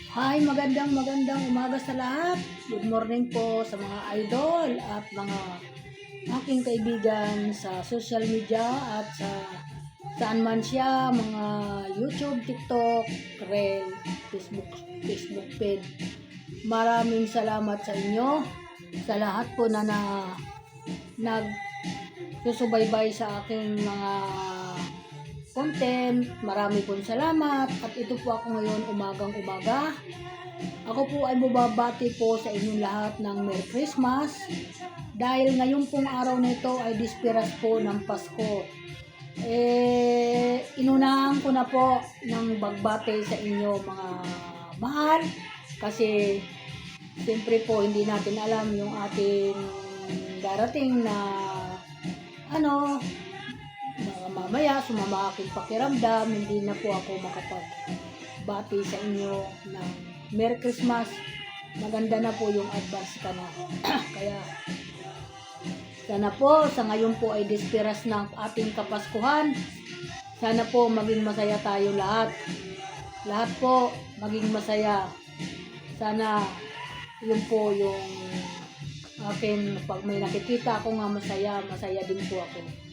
Hi, magandang umaga sa lahat. Good morning po sa mga idol at mga aking kaibigan sa social media at sa saan man siya, mga YouTube, TikTok, Reel, Facebook page. Maraming salamat sa inyo sa lahat po na nagsusubaybay sa aking mga content. Marami pong salamat at ito po ako ngayon umagang-umaga. Ako po ay bumabati po sa inyong lahat ng Merry Christmas dahil ngayon pong araw na ito ay disperas po ng Pasko. Inunahan ko na po ng bagbate sa inyo mga mahal kasi siyempre po hindi natin alam yung ating darating na mamaya sumama aking pakiramdam, hindi na po ako makapagbati sa inyo ng Merry Christmas. Maganda na po yung advance ka na. Kaya sana po sa ngayon po ay disperas ng ating Kapaskuhan. Sana po maging masaya tayo lahat. Lahat po maging masaya. Sana yun po yung akin, pag may nakikita ako nga masaya, masaya din po ako.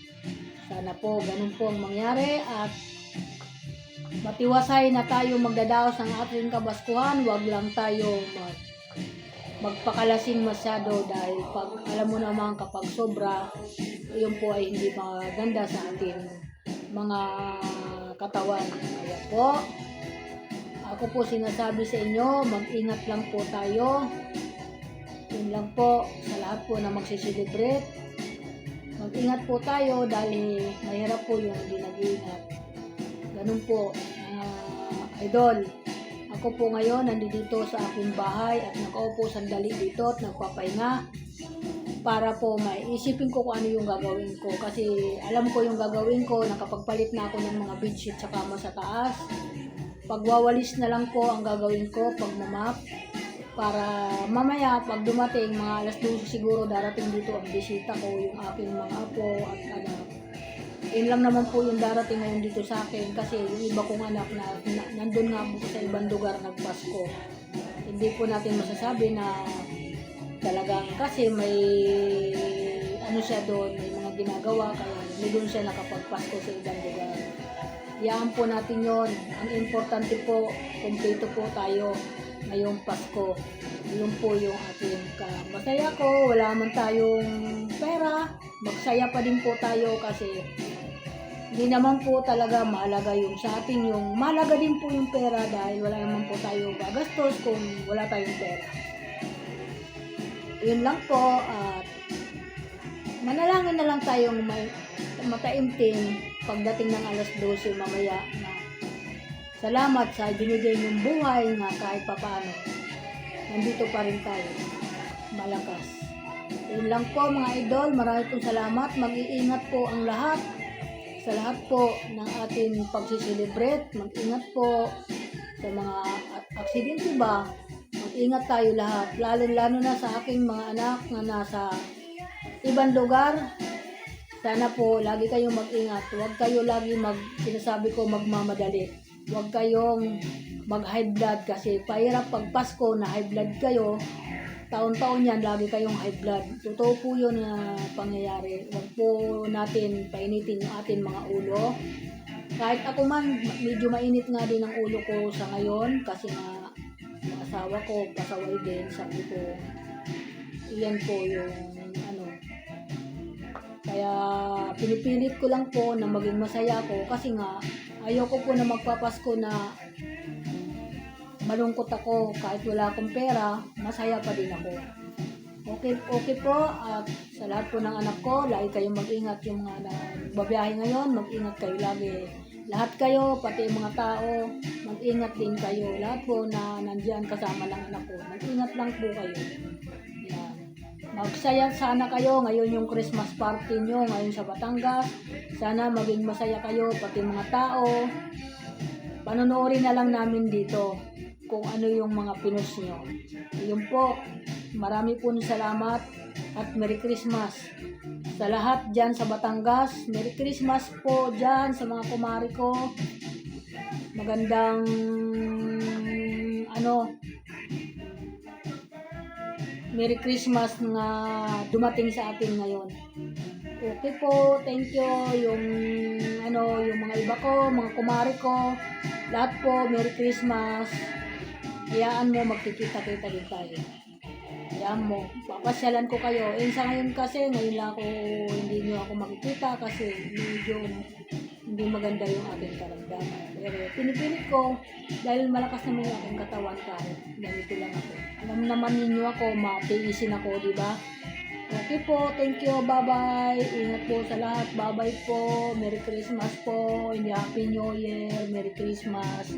Sana po ganun po ang mangyari at matiwasay na tayo magdadaos ng ating kabaskuhan. Huwag lang tayo magpakalasing masyado dahil pag alam mo naman kapag sobra, yun po ay hindi maganda sa ating mga katawan. Kaya po, ako po sinasabi sa inyo, mag-ingat lang po tayo. Yun lang po sa lahat po na magsiselebrate. Mag-ingat po tayo dahil mahirap po yung hindi nag-iingat. Ganun po, idol. Ako po ngayon nandito sa aking bahay at nakaupo sandali dito at nagpapahinga para po maiisipin ko kung ano yung gagawin ko. Kasi alam ko yung gagawin ko, nakapagpalit na ako ng mga bedsheet sa kama sa taas. Pagwawalis na lang po ang gagawin ko, pagmamap. Para mamaya pag dumating mga alas 12 siguro darating dito ang bisita ko, yung aking mga apo at anak. Yun lang naman po yung darating ngayon dito sa akin kasi yung iba kong anak na nandun nga po sa ibang lugar nagpasko. Hindi po natin masasabi na talagang kasi may siya doon, may mga ginagawa kaya hindi doon siya nakapagpasko sa ibang lugar. Iyaan po natin yon. Ang importante po, kumpleto po tayo ngayong Pasko. Yun po yung ating masaya ko. Wala man tayong pera, magsaya pa din po tayo kasi hindi naman po talaga mahalaga yung sa atin, yung mahalaga din po yung pera dahil wala naman po tayo gagastos kung wala tayong pera. Yun lang po at manalangin na lang tayong mataimtim pagdating ng alas 12 mamaya na salamat sa binigay ng buhay nga kahit papaano. Nandito pa rin tayo. Malakas. Yun lang po mga idol. Marami pong salamat. Mag-iingat po ang lahat. Sa lahat po ng ating pagsiselebrate. Mag-ingat po sa mga aksidente ba. Mag-ingat tayo lahat. Lalo na sa aking mga anak na nasa ibang lugar. Sana po lagi kayong mag-ingat. Huwag kayo lagi sinasabi ko magmamadali. Huwag kayong mag-high blood kasi pahirap pag Pasko na high blood kayo. Taon-taon yan, lagi kayong high blood. Totoo po yun na pangyayari. Huwag po natin painitin yung ating mga ulo. Kahit ako man, medyo mainit nga din ang ulo ko sa ngayon kasi nga yung asawa ko, pasaway din. Sabi ko, iyan po yung kaya pinipilit ko lang po na maging masaya ako kasi nga ayoko po na magpapasko na malungkot ako kahit wala akong pera, masaya pa din ako. Okay po at sa lahat po ng anak ko, lagi kayong mag-ingat yung mga nagbabiyahe ngayon, mag-ingat kayo lagi. Lahat kayo, pati yung mga tao, mag-ingat din kayo. Lahat po na nandiyan kasama ng anak ko, mag-ingat lang po kayo. Yan. Magsaya sana kayo ngayon yung Christmas party nyo ngayon sa Batangas. Sana maging masaya kayo pati mga tao. Panonoorin na lang namin dito kung ano yung mga pinos nyo. Yun po, marami po salamat at Merry Christmas sa lahat dyan sa Batangas. Merry Christmas po dyan sa mga kumari ko. Magandang Merry Christmas na dumating sa atin ngayon. Okay po, thank you. Yung yung mga iba ko, mga kumari ko, lahat po, Merry Christmas. Hayaan mo, magkikita-kita din tayo. Hayaan mo, papasyalan ko kayo. Sa ngayon kasi, ngayon lang ako, hindi nyo ako makikita kasi medyo hindi maganda yung aking karamdaman. Pero pinipilit ko dahil malakas naman yung aking katawan kahit ganito lang ako. Alam naman ninyo ako, matiisin ako, di ba? Okay po, thank you, bye-bye. Ingat po sa lahat, bye-bye po. Merry Christmas po, Happy New Year, Merry Christmas.